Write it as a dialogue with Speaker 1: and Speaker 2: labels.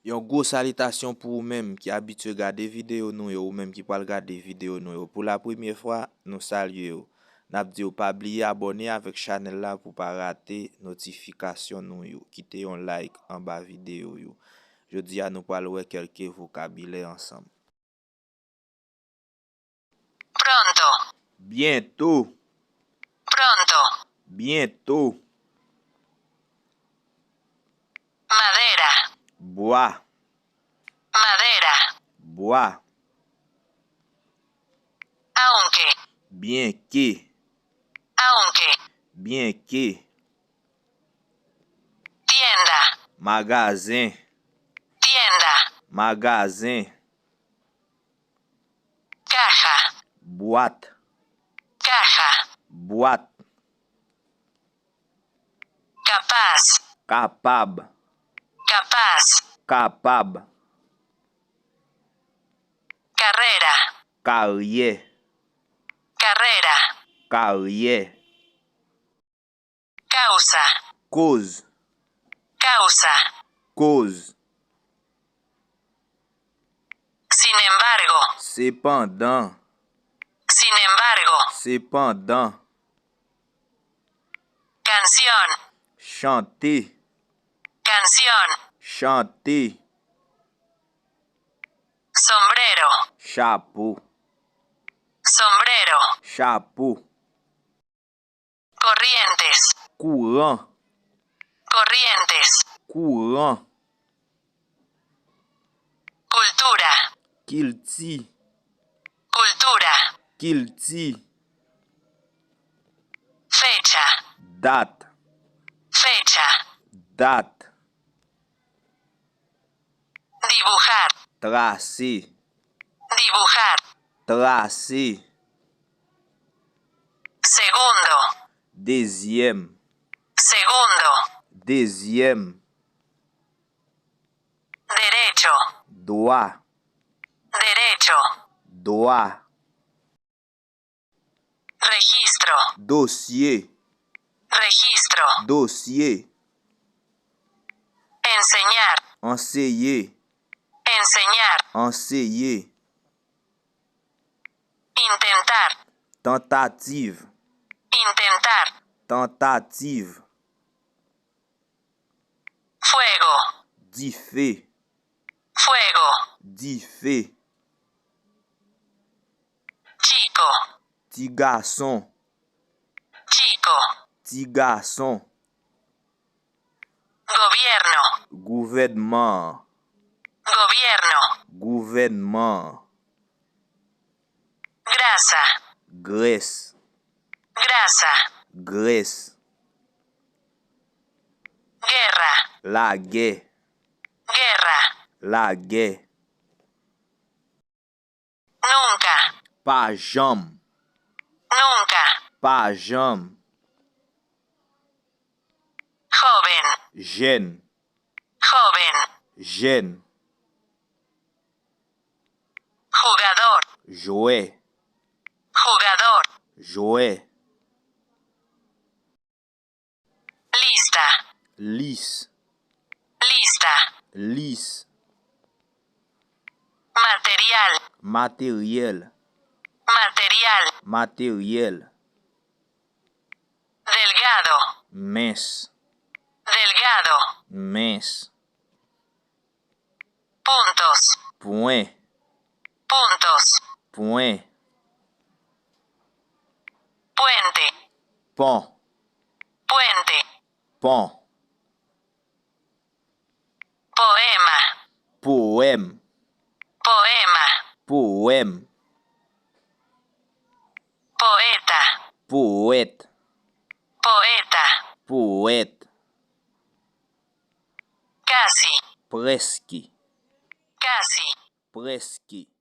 Speaker 1: Yon gros salutation pour vous-même qui habitué regarder vidéo nous ou même qui pas regarder vidéo nous. Pour la première fois, nous saluons. N'a dit pas oublier abonner avec channel là pour pas rater notification nous yo. Quittez un like en bas vidéo yo. Je dis à nous parler quelques vocabulaire ensemble.
Speaker 2: Pronto.
Speaker 1: Bientôt.
Speaker 2: Pronto.
Speaker 1: Bientôt.
Speaker 2: Madera.
Speaker 1: Bois.
Speaker 2: Madera.
Speaker 1: Bois.
Speaker 2: Aunque.
Speaker 1: Bien que.
Speaker 2: Aunque.
Speaker 1: Bien que.
Speaker 2: Tienda.
Speaker 1: Magasin.
Speaker 2: Tienda.
Speaker 1: Magasin.
Speaker 2: Caja.
Speaker 1: Boîte.
Speaker 2: Caja.
Speaker 1: Boîte.
Speaker 2: Capaz.
Speaker 1: Capable.
Speaker 2: Capaz.
Speaker 1: Capable.
Speaker 2: Carrera.
Speaker 1: Carrière.
Speaker 2: Carrera.
Speaker 1: Carrière.
Speaker 2: Causa.
Speaker 1: Cause.
Speaker 2: Causa.
Speaker 1: Cause.
Speaker 2: Sin embargo.
Speaker 1: Cependant.
Speaker 2: Sin embargo.
Speaker 1: Cependant.
Speaker 2: Canción.
Speaker 1: Chanter.
Speaker 2: Canción.
Speaker 1: Chanter.
Speaker 2: Sombrero.
Speaker 1: Chapeau.
Speaker 2: Sombrero.
Speaker 1: Chapeau.
Speaker 2: Corrientes.
Speaker 1: Courant.
Speaker 2: Corrientes.
Speaker 1: Courant.
Speaker 2: Cultura.
Speaker 1: Kilti.
Speaker 2: Cultura.
Speaker 1: Kilti.
Speaker 2: Fecha.
Speaker 1: Date.
Speaker 2: Fecha.
Speaker 1: Date.
Speaker 2: Dibujar.
Speaker 1: Tracer.
Speaker 2: Dibujar.
Speaker 1: Tracer.
Speaker 2: Segundo.
Speaker 1: Deuxième.
Speaker 2: Segundo.
Speaker 1: Deuxième.
Speaker 2: Derecho.
Speaker 1: Droit.
Speaker 2: Derecho.
Speaker 1: Droit.
Speaker 2: Registro.
Speaker 1: Dossier.
Speaker 2: Registro.
Speaker 1: Dossier.
Speaker 2: Enseñar.
Speaker 1: Enseigner.
Speaker 2: Enseñar.
Speaker 1: Enseigner.
Speaker 2: Intentar.
Speaker 1: Tentative.
Speaker 2: Intentar.
Speaker 1: Tentative.
Speaker 2: Fuego.
Speaker 1: Du feu.
Speaker 2: Fuego.
Speaker 1: Du feu.
Speaker 2: Chico.
Speaker 1: Petit garçon.
Speaker 2: Chico.
Speaker 1: Petit garçon.
Speaker 2: Gobierno.
Speaker 1: Gouvernement.
Speaker 2: Gobierno.
Speaker 1: Gouvernement.
Speaker 2: Grasa.
Speaker 1: Graisse.
Speaker 2: Grasa.
Speaker 1: Graisse.
Speaker 2: Guerra.
Speaker 1: La guerre.
Speaker 2: Guerra.
Speaker 1: La guerre.
Speaker 2: Nunca.
Speaker 1: Pas jamais.
Speaker 2: Nunca.
Speaker 1: Pas jamais.
Speaker 2: Joven.
Speaker 1: Jeune.
Speaker 2: Joven.
Speaker 1: Jeune.
Speaker 2: Jugador.
Speaker 1: Jouet.
Speaker 2: Jugador.
Speaker 1: Jouet.
Speaker 2: Lista.
Speaker 1: Lisse.
Speaker 2: Lista.
Speaker 1: Lisse.
Speaker 2: Material.
Speaker 1: Matériel.
Speaker 2: Material.
Speaker 1: Matériel.
Speaker 2: Delgado.
Speaker 1: Mince.
Speaker 2: Delgado.
Speaker 1: Mince.
Speaker 2: Puntos.
Speaker 1: Point.
Speaker 2: Puntos.
Speaker 1: Point.
Speaker 2: Puente.
Speaker 1: Pont.
Speaker 2: Puente.
Speaker 1: Pont.
Speaker 2: Poema.
Speaker 1: Poème.
Speaker 2: Poema.
Speaker 1: Poème.
Speaker 2: Poeta.
Speaker 1: Poète.
Speaker 2: Poeta.
Speaker 1: Poète.
Speaker 2: Casi.
Speaker 1: Presque.
Speaker 2: Casi.
Speaker 1: Presque.